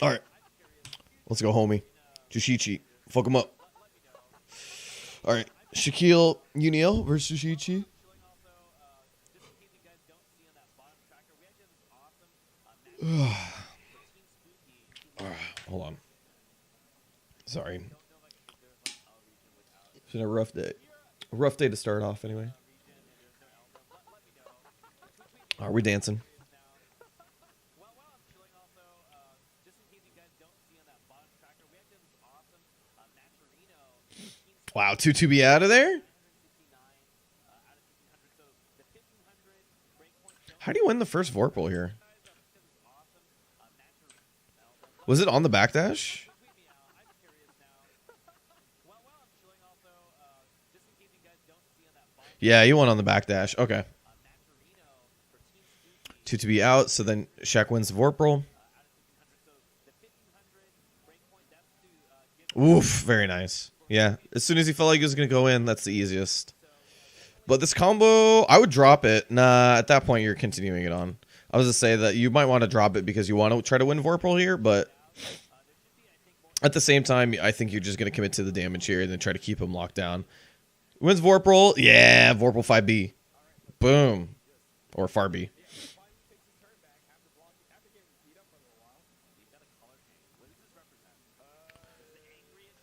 All right. Let's go, homie. Juushichi. Fuck him up. All right. Shaquille UNIEL versus Juushichi. Hold on. Sorry. It's been a rough day. A rough day to start off, anyway. Are we dancing? Wow, 2 be out of there? How do you win the first Vorpal here? Was it on the backdash? Yeah, you won on the backdash. Okay. 2 to be out, so then Shaq wins the Vorpal. Oof, very nice. Yeah, as soon as he felt like he was going to go in, that's the easiest. But this combo, I would drop it. Nah, at that point, you're continuing it on. I was going to say that you might want to drop it because you want to try to win Vorpal here, but at the same time, I think you're just going to commit to the damage here and then try to keep him locked down. Wins Vorpal. Yeah, Vorpal 5B. Boom. Or far B.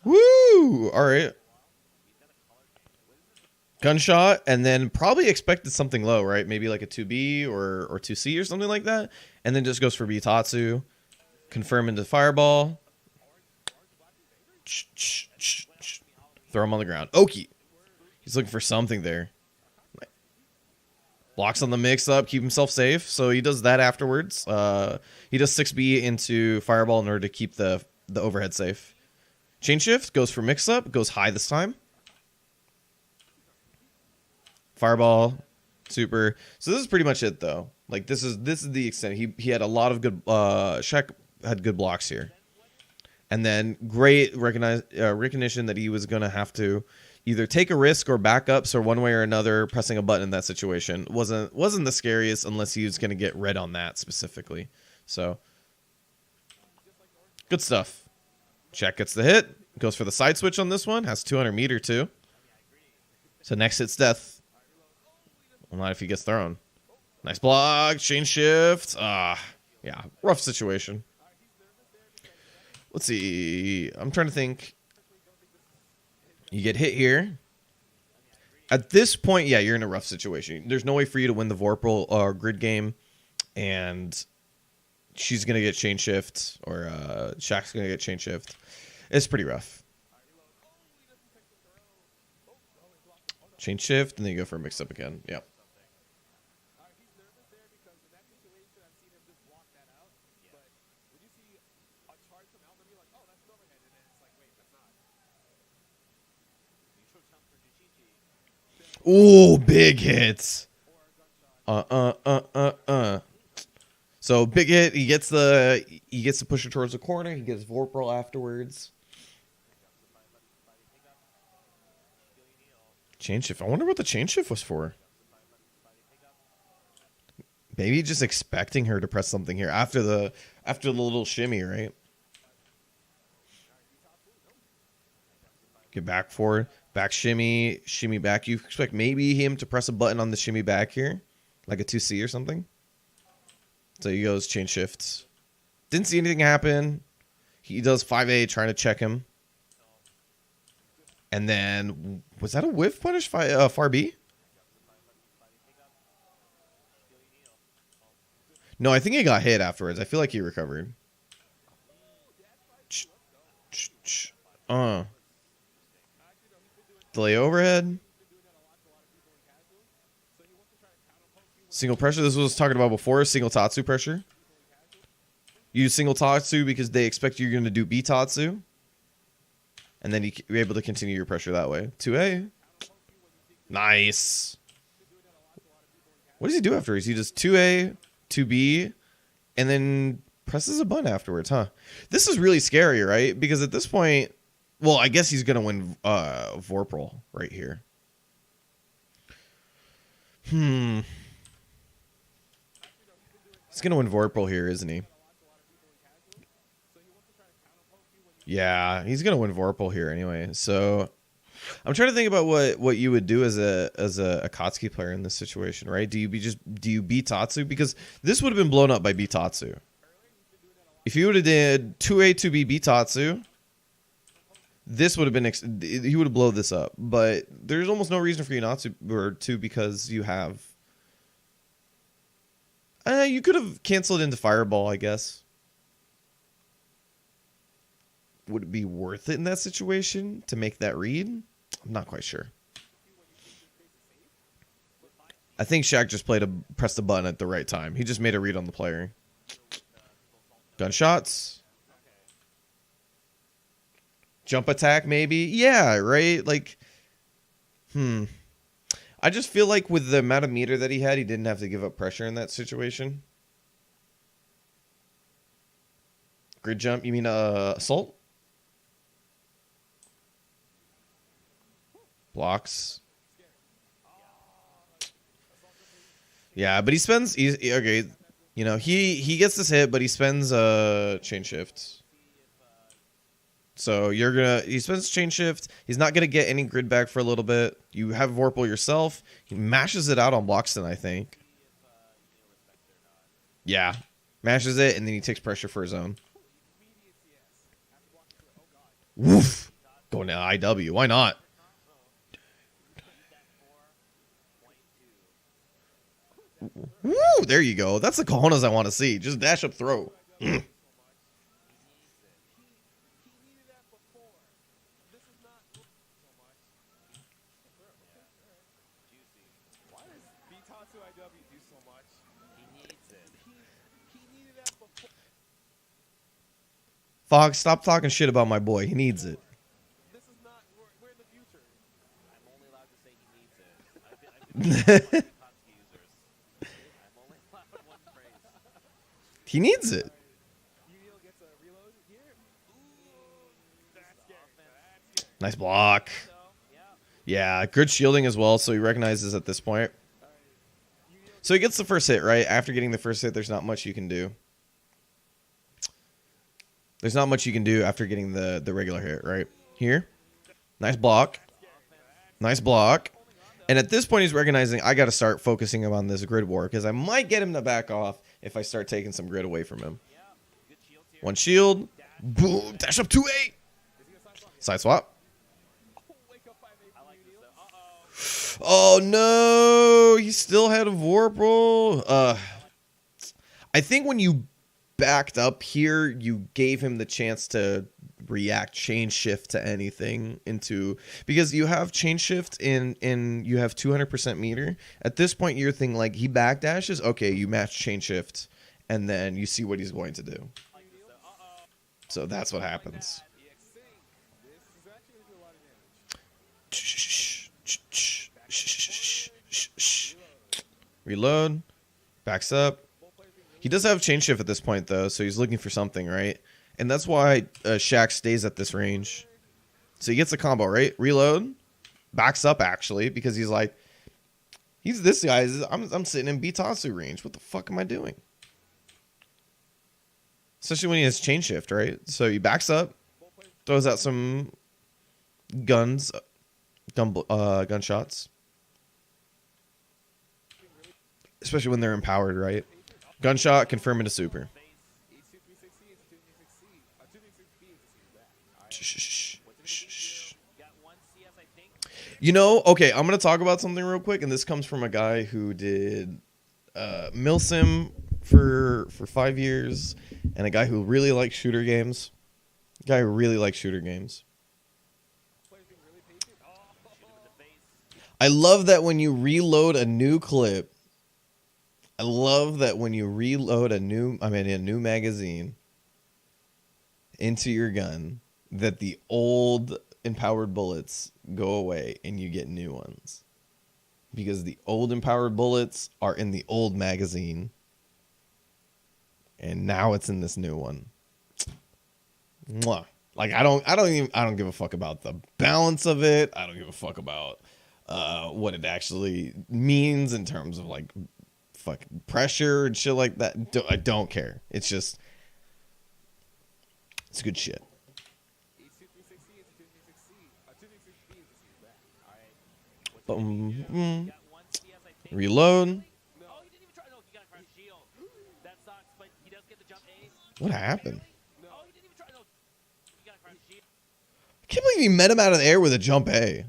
Woo! All right. Gunshot, and then probably expected something low, right? Maybe like a 2B or 2C or something like that. And then just goes for Bitatsu. Confirm into Fireball. Throw him on the ground. Oki. He's looking for something there. Blocks on the mix-up, keep himself safe. So he does that afterwards. He does 6B into Fireball in order to keep the overhead safe. Chain Shift goes for mix-up. Goes high this time. Fireball. Super. So this is pretty much it, though. Like, this is the extent. He had a lot of good... Shaq had good blocks here. And then great recognition that he was going to have to either take a risk or back up. So one way or another, pressing a button in that situation wasn't the scariest unless he was going to get red on that specifically. So good stuff. Shaq gets the hit. Goes for the side switch on this one. Has 200 meter too. So next hit's death. Well, not if he gets thrown. Nice block. Chain shift. Yeah. Rough situation. Let's see. I'm trying to think. You get hit here. At this point, yeah, you're in a rough situation. There's no way for you to win the Vorpal grid game. And she's going to get chain shift. Or Shaq's going to get chain shift. It's pretty rough. Chain shift, and then you go for a mix-up again. Yep. Ooh, big hits. So big hit. He gets to push it towards the corner. He gets Vorpal afterwards. Chain shift. I wonder what the chain shift was for. Maybe just expecting her to press something here after the little shimmy, right? Get back forward. Back shimmy, shimmy back. You expect maybe him to press a button on the shimmy back here, like a 2C or something. So he goes chain shifts. Didn't see anything happen. He does 5A trying to check him. And then, was that a whiff punish far B? No, I think he got hit afterwards. I feel like he recovered. Delay overhead. Single pressure. This was talking about before. Single Tatsu pressure. Use single Tatsu because they expect you're going to do B Tatsu. And then you're able to continue your pressure that way. 2A. Nice. What does he do afterwards? He does 2A, 2B, and then presses a button afterwards, huh? This is really scary, right? Because at this point, well, I guess he's going to win Vorpal right here. He's going to win Vorpal here, isn't he? Yeah, he's gonna win Vorpal here anyway. So I'm trying to think about what you would do as a Akatsuki player in this situation, right? Do you beat Tatsu? Because this would have been blown up by Bitatsu. If you would have did 2A 2B Bitatsu, this would have been he would have blown this up. But there's almost no reason for you not to, or to, because you have. You could have canceled into Fireball, I guess. Would it be worth it in that situation to make that read? I'm not quite sure. I think Shaq just pressed the button at the right time. He just made a read on the player. Gunshots. Jump attack, maybe? Yeah, right? Like, I just feel like with the amount of meter that he had, he didn't have to give up pressure in that situation. Grid jump, you mean assault? Blocks. Yeah, but he spends okay, you know, he gets this hit, but he spends chain shift. So he spends chain shift. He's not gonna get any grid back for a little bit. You have Vorpal yourself. He mashes it out on Bloxton, I think. Yeah. Mashes it, and then he takes pressure for his own. Woof. Going to IW. Why not? Woo, there you go. That's the cojones I want to see. Just dash up throw. Fox, stop talking shit about my boy. He needs it. We're in the future. I'm only allowed to say he needs it. I'm only allowed one phrase. He needs it. UNIEL gets a reload here. That's scary. Nice block. Yeah, good shielding as well, so he recognizes at this point. So he gets the first hit, right? After getting the first hit, there's not much you can do. There's not much you can do after getting the regular hit, right? Here. Nice block. Nice block. And at this point, he's recognizing I got to start focusing him on this grid war, because I might get him to back off if I start taking some grid away from him. One shield. Boom. Dash up 2-8. Side swap. Oh, no. He still had a Vorpal. I think when you backed up here, you gave him the chance to react chain shift to anything because you have chain shift in you have 200% meter. At this point, you're thinking like he backdashes. Okay, you match chain shift, and then you see what he's going to do. So that's what happens. Reload. Backs up. He does have chain shift at this point, though, so he's looking for something, right? And that's why Shaq stays at this range. So he gets a combo, right? Reload. Backs up, actually, because he's like, this guy. I'm sitting in Bitatsu range. What the fuck am I doing? Especially when he has chain shift, right? So he backs up, throws out some gunshots. Especially when they're empowered, right? Gunshot, confirm into super. You know, okay, I'm going to talk about something real quick, and this comes from a guy who did Milsim for 5 years, and a guy who really likes shooter games. I love that when you reload a new clip, a new magazine into your gun, that the old empowered bullets go away and you get new ones. Because the old empowered bullets are in the old magazine, and now it's in this new one. Mwah. Like I don't give a fuck about the balance of it. I don't give a fuck about what it actually means in terms of like fucking pressure and shit like that. I don't care. It's good shit. Boom. Got one CS, I think. Reload. Oh, he didn't even try. No, he got a crash shield. That sucks, but he does get the jump A. What happened? Oh, he didn't even try. No, he got a crash shield. I can't believe he met him out of the air with a jump A.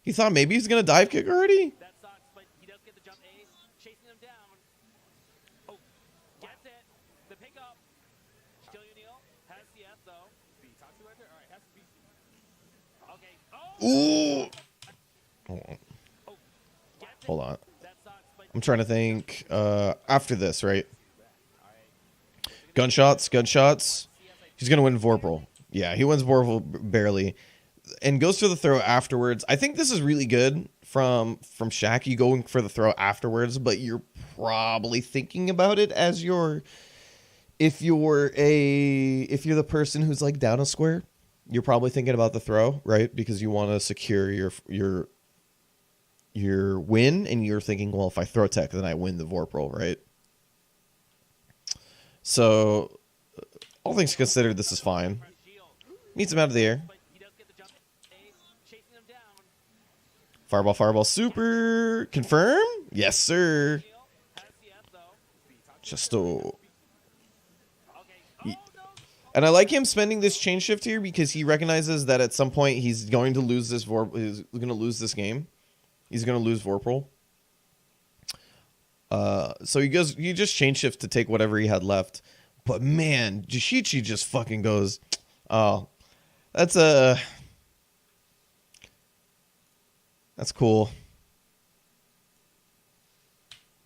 He thought maybe he's gonna dive kick already. That sucks, but he does get the jump A. Chasing him down. Oh, gets it. The pickup. Shaquille UNIEL has CS though. All right, has to be. Okay. Oh. Ooh. Oh, gets it. Hold on. That sucks, but I'm trying to think. After this, right? Gunshots. He's gonna win Vorpal. Yeah, he wins Vorpal barely, and goes for the throw afterwards. I think this is really good from Shaq. You going for the throw afterwards, but you're probably thinking about it as if you're the person who's like down a square, you're probably thinking about the throw, right? Because you want to secure your win, and you're thinking, well, if I throw tech, then I win the Vorpal, right? So, all things considered, this is fine. Meets him out of the air. but he does get the jump A. Chasing him down. Fireball, super. Confirm? Yes, sir. Has CS though. Just okay. Oh no. And I like him spending this chain shift here because he recognizes that at some point he's going to lose this he's going to lose this game. He's going to lose Vorpal. So he just chain shift to take whatever he had left. But man, Juushichi just fucking goes, oh, that's cool.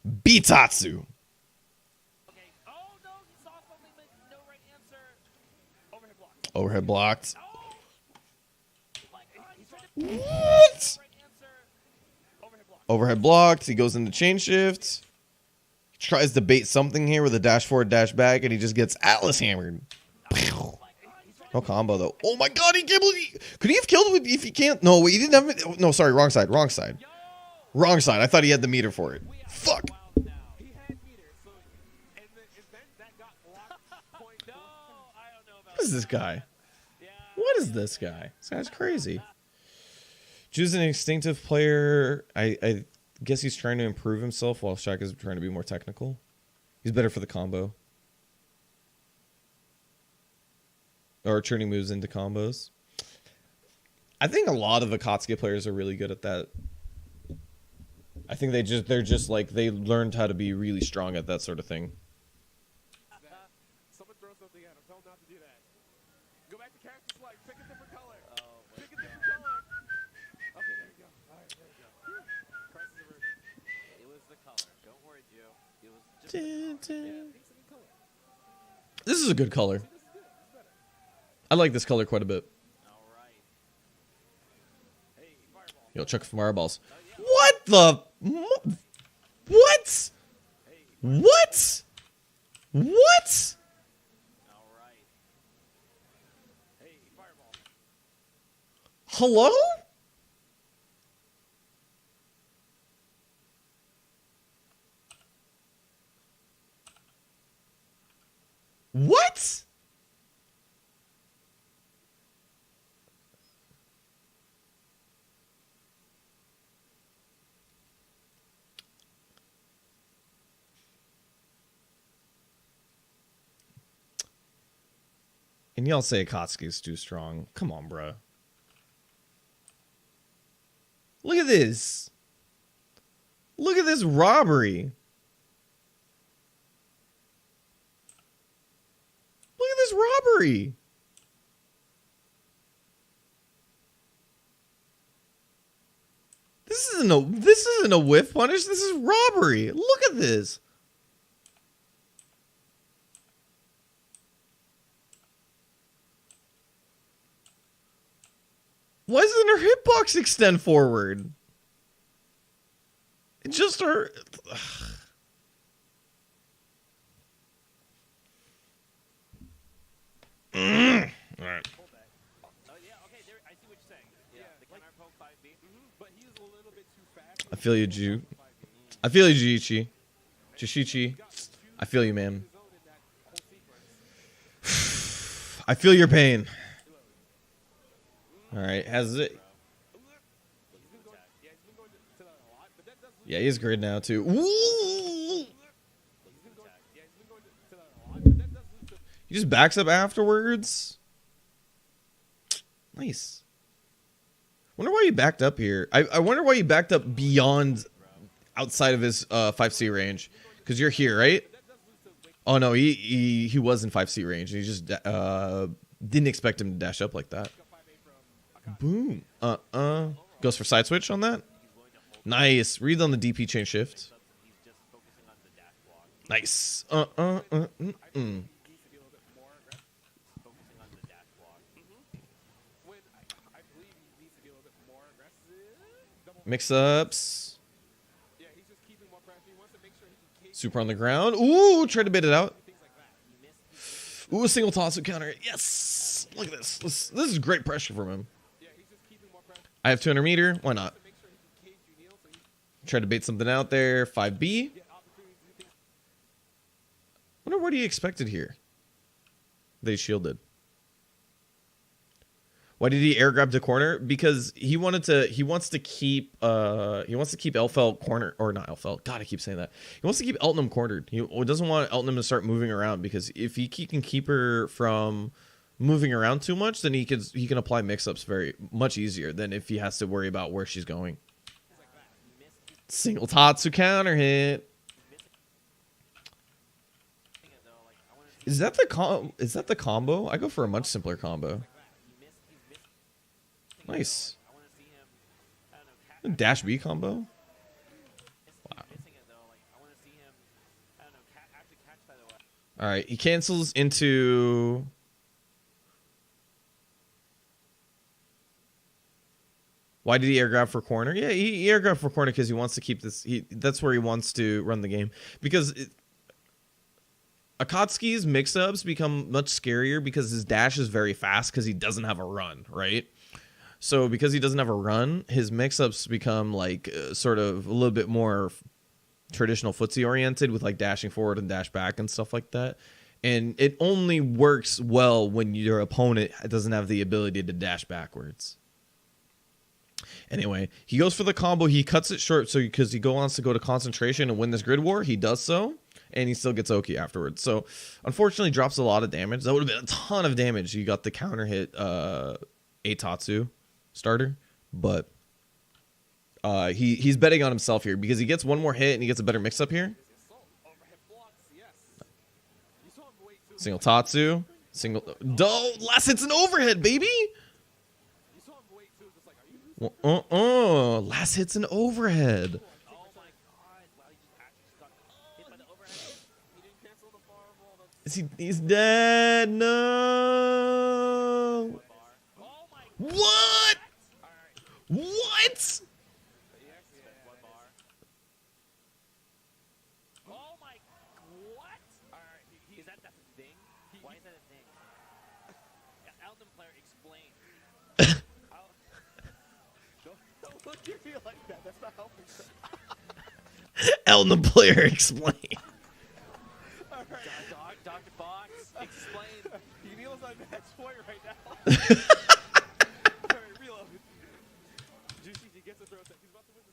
Bitatsu. Okay. Oh no, he saw something but no right answer. Overhead block. Overhead blocked. Oh my god, he's trying to What? right answer. Overhead block. Overhead blocked. He goes into chain shift. Tries to bait something here with a dash forward, dash back, and he just gets Atlas hammered. No combo though. Oh my god, he can't believe. Could he have killed with if he can't? No, wait, he didn't have it. No, sorry, wrong side. Wrong side. I thought he had the meter for it. Fuck. He had meter, so and then that got blocked. Point. No, I don't know about What is this guy? Yeah. What is this guy? This guy's crazy. Choose an instinctive player. I guess he's trying to improve himself while Shaq is trying to be more technical. He's better for the combo. Or turning moves into combos. I think a lot of the Akatsuki players are really good at that. I think they're just like they learned how to be really strong at that sort of thing. Someone throw something at him. Tell him not to do that. Go back to character select. Pick a different color. Oh my Pick a different color. Okay, there you go. All right, there you go. Crisis averted. It was the color. Don't worry, Joe. It was just the color. Pick some color. This is a good color. This is good. This is better. I like this color quite a bit. All right. Hey, fireball. Yo, check for fireballs. What the? What? What? What? All right. Hey, fireball. Hello? What? And y'all say Akatsuki is too strong. Come on, bro. Look at this. Look at this robbery. Look at this robbery. This isn't a whiff punish. This is robbery. Look at this. Why doesn't her hitbox extend forward? It just her. All right. Hold that. Oh yeah. Okay. There. I see what you're saying. Yeah. The counter poke 5B. But he's a little bit too fast. I feel you, Ju. I feel you, Juichi. Juushichi. I feel you, man. His own in that whole sequence. I feel your pain. All right. Has it? He's been going, yeah, he's been going Yeah, he's grid now too. Ooh! He's been going, yeah, he's been going to that a lot. But that does lose to He just backs up afterwards. Nice. Wonder why he backed up here. I wonder why he backed up beyond outside of his 5C range. Because you're here, right? Oh no, he was in 5C range. He just didn't expect him to dash up like that. Boom. Goes for side switch on that. Nice. Read on the DP chain shift. Nice. needs to be a little bit more aggressive. Focusing on the dash block. When I believe he needs to be a little bit more aggressive. Double. Mix ups. Yeah, he's just keeping more pressure. He wants to make sure he can cage Super on the ground. Ooh, try to bait it out. things like that. Ooh, a single toss with counter. Yes. Look at this. This is great pressure from him. Yeah, he's just keeping more pressure I have 200 meter. Why not? to make sure he can cage UNIEL so he Try to bait something out there. 5B. get opportunities to do things. Wonder what he expected here. They shielded. Why did he air grab to corner? Because he wants to keep Elfelt corner, or not Elfelt. God, I keep saying that. He wants to keep Eltonum cornered. He doesn't want Eltonum to start moving around, because if he can keep her from moving around too much, then he can apply mix-ups very much easier than if he has to worry about where she's going. Single Tatsu counter hit. Is that the combo? I go for a much simpler combo. Nice. Dash B combo. Wow. All right, he cancels into. Why did he air grab for corner? Yeah, he air grabbed for corner because he wants to keep this. That's where he wants to run the game, because Akatsuki's mix-ups become much scarier because his dash is very fast because he doesn't have a run, right? So because he doesn't have a run, his mix-ups become like sort of a little bit more traditional footsie oriented with like dashing forward and dash back and stuff like that. And it only works well when your opponent doesn't have the ability to dash backwards. Anyway, he goes for the combo. He cuts it short so because he wants to go to concentration and win this grid war. He does so, and he still gets Oki afterwards. So unfortunately drops a lot of damage. That would have been a ton of damage. You got the counter hit Eitatsu starter, but he's betting on himself here because he gets one more hit and he gets a better mix up here. Overhead blocks, yes. You saw him wait too. Single Tatsu, single last hit's an overhead, baby. You saw him wait too. Just like, are you? Last hit's an overhead. Oh my god. Wow, he just actually got hit by the overhead. He didn't cancel the fireball. That's He's dead. No. Oh my What? What? One bar. Oh my, what? alright. Is that the thing? Why is that a thing? Elton player explain. Don't look at me like that. That's not helping. Elton player explain. Alright. Dr. Fox, explain. UNIEL's on match point right now. Alright, reload. Juushichi gets a throw set. He's about to win the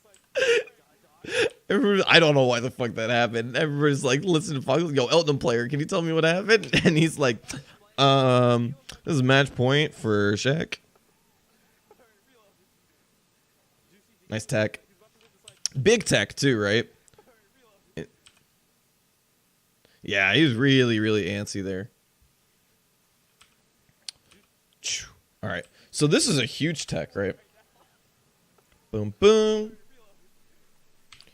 cycle. I don't know why the fuck that happened. Everybody's like, listen to Fox. Yo, Elton player, can you tell me what happened? And he's like, this is match point for Shaq. Nice tech. Big tech too, right? Yeah, he was really, really antsy there. All right. So this is a huge tech, right? Boom, boom.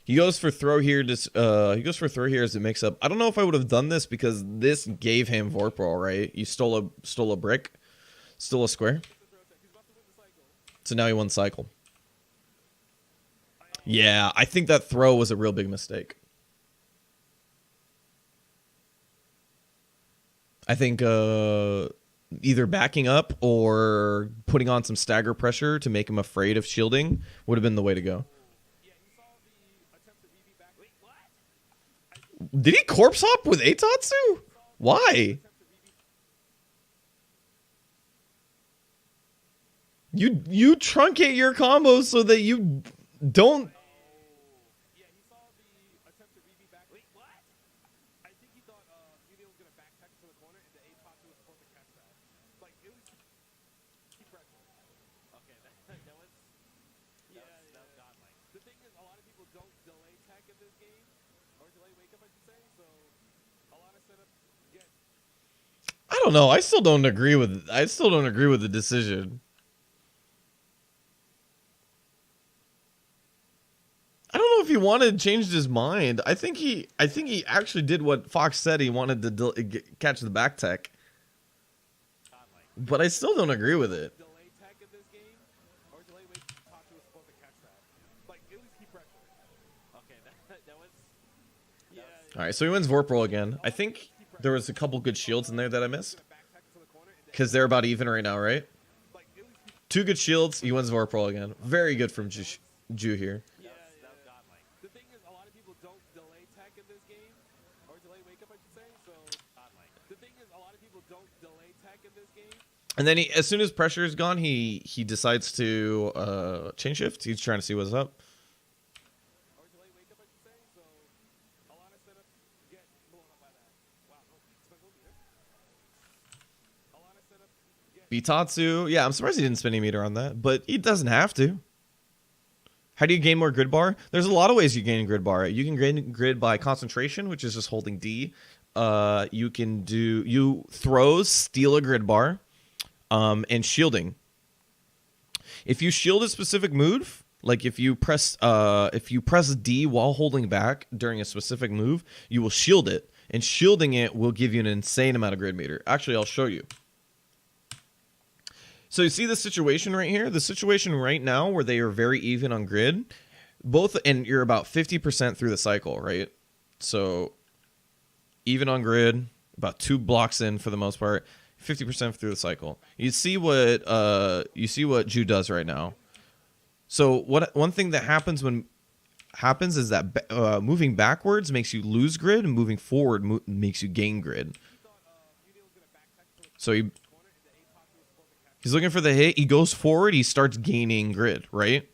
He goes for throw here. He goes for throw here as a mix-up. I don't know if I would have done this because this gave him Vorpal, right? You stole a brick, stole a square. So now he won cycle. Yeah, I think that throw was a real big mistake. I think either backing up or putting on some stagger pressure to make him afraid of shielding would have been the way to go. Yeah, he saw the attempt to BB back. Wait, what? Did he corpse hop with Eitatsu? Why? You truncate your combos so that you don't. Yeah, he Okay, that was godlike. The thing is, a lot of people don't delay tech in this game, or delay wake up, I should say. So a lot of setup get. I don't know. I still don't agree with the decision. I don't know if he wanted changed his mind. I think he actually did what Fox said he wanted to catch the back tech. But I still don't agree with it. Delay tech in this game, or delay wake Tachi was supposed to catch that. Like at least keep pressure. Okay, that was All right, so he wins Vorpal again. I think there was a couple good shields in there that I missed. Back tech into the corner, and then Because they're about even right now, right? like at least keep. 2 good shields. He wins Vorpal again. Very good from Ju here. that was godlike. The thing is, a lot of people don't delay tech in this game, or delay wake up, I should say. So Godlike. the thing is, a lot of people don't delay tech in this game. And then as soon as pressure is gone, he decides to chain shift. He's trying to see what's up. Or delay wake up, I should say. So a lot of setup get blown up by that. Wow, no, spend a little meter. A lot of setup get. Bitatsu, yeah, I'm surprised he didn't spin a meter on that, but he doesn't have to. How do you gain more grid bar? There's a lot of ways you gain grid bar. You can gain grid by concentration, which is just holding D. You can do throws, steal a grid bar, and shielding. If you shield a specific move, like if you press D while holding back during a specific move, you will shield it, and shielding it will give you an insane amount of grid meter. Actually, I'll show you. So you see the situation right here? The situation right now where they are very even on grid, and you're about 50% through the cycle, right? So even on grid, about 2 blocks in for the most part, 50% through the cycle. You see what Ju does right now. So one thing that happens is that moving backwards makes you lose grid, and moving forward makes you gain grid. So he's looking for the hit. He goes forward. He starts gaining grid, right?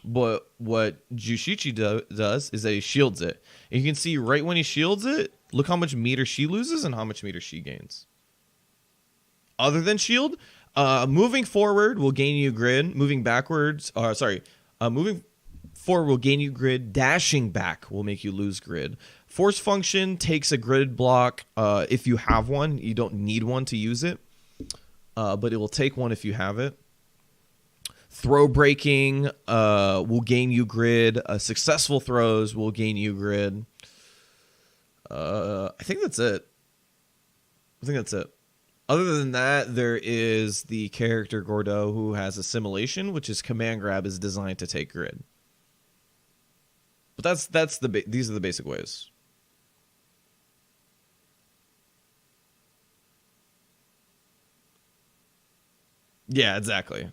But what Juushichi does is that he shields it. And you can see right when he shields it, look how much meter she loses and how much meter she gains. Other than shield, moving forward will gain you grid. Moving backwards, moving forward will gain you grid. Dashing back will make you lose grid. Force function takes a grid block if you have one. You don't need one to use it. But it will take one if you have it. Throw breaking will gain you grid. Successful throws will gain you grid. I think that's it. Other than that, there is the character Gordo who has assimilation, which is command grab is designed to take grid. But these are the basic ways. Yeah, exactly.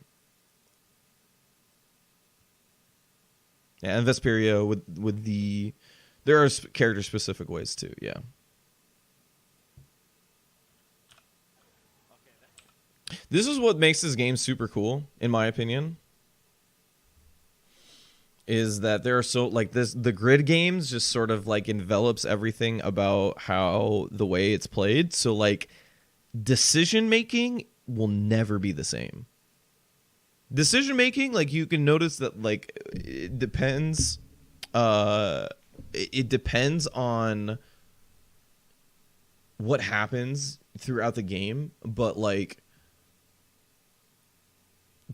Yeah, and Vesperia with there are character specific ways too. Yeah. This is what makes this game super cool, in my opinion. Is that there are the grid games just sort of like envelops everything about how the way it's played. So like decision making will never be the same. Decision making, like you can notice that like it depends on what happens throughout the game, but like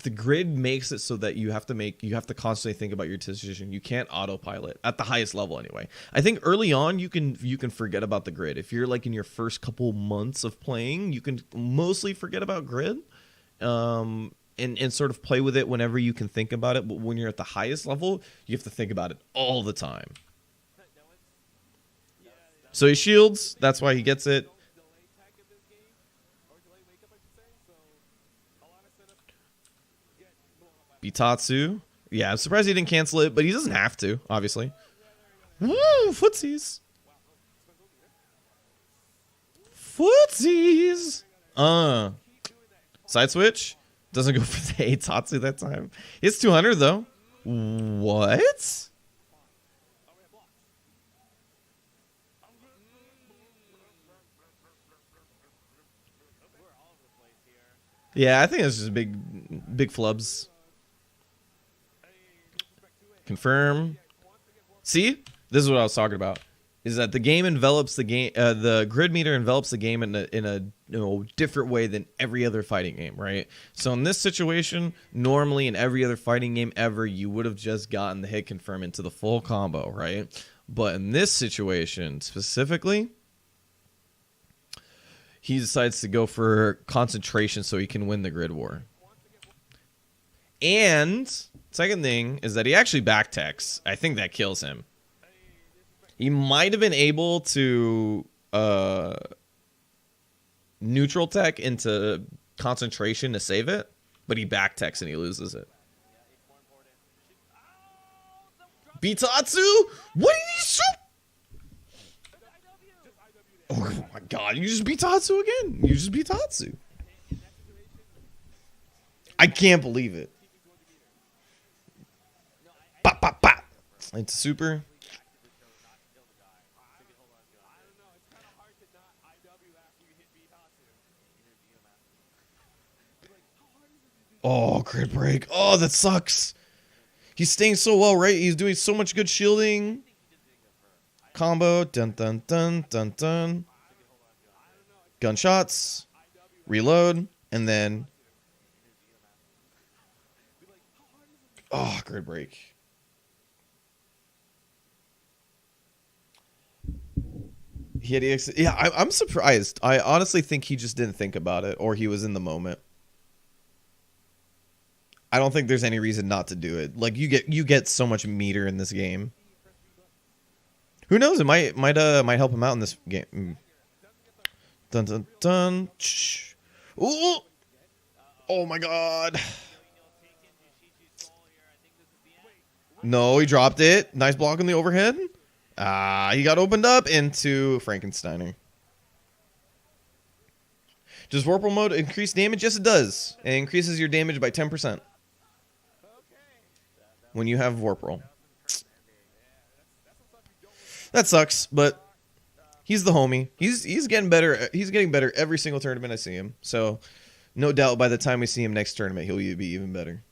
the grid makes it so that you have to constantly think about your decision. You can't autopilot at the highest level anyway. I think early on you can forget about the grid. If you're like in your first couple months of playing, you can mostly forget about grid. And sort of play with it whenever you can think about it. But when you're at the highest level, you have to think about it all the time. So he shields. That's why he gets it. Bitatsu. Yeah, I'm surprised he didn't cancel it, but he doesn't have to, obviously. Woo! Footsies! Footsies! Side switch. Doesn't go for the Eitatsu that time. It's 200, though. What? Yeah, I think it's just big flubs. Confirm. See? This is what I was talking about. Is that the game envelops the game, the grid meter envelops the game in a different way than every other fighting game, right? So in this situation, normally in every other fighting game ever, you would have just gotten the hit confirm into the full combo, right? But in this situation specifically, he decides to go for concentration so he can win the grid war. And second thing is that he actually backtechs. I think that kills him. He might have been able to neutral tech into concentration to save it, but he backtechs and he loses it. Bitatsu? What did he shoot? Oh my god, you just beat Tatsu again. You just beat Tatsu. I can't believe it. Pop, pop, pop. It's super. Oh, grid break. Oh, that sucks. He's staying so well, right? He's doing so much good shielding. Combo. Dun, dun, dun, dun, dun. Gunshots. Reload. And then... Oh, grid break. He had EX. Yeah, I'm surprised. I honestly think he just didn't think about it, or he was in the moment. I don't think there's any reason not to do it. Like you get so much meter in this game. Who knows? It might help him out in this game. Dun dun dun. Ooh! Oh my god. No, he dropped it. Nice block on the overhead. He got opened up into Frankensteiner. Does Vorpal mode increase damage? Yes, it does. It increases your damage by 10%. When you have Vorpal. That sucks, but he's the homie. He's getting better. He's getting better every single tournament I see him. So, no doubt by the time we see him next tournament, he'll be even better.